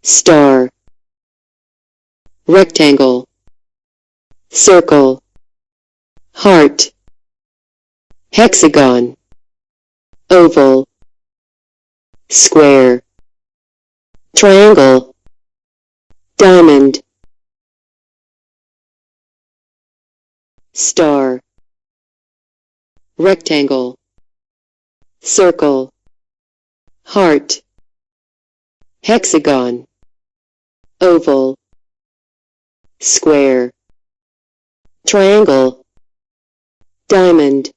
star, rectangle, circle, heart, hexagon, oval, square, triangle, diamond, star, rectangle, circle, heart, hexagon, oval, square, triangle, diamond.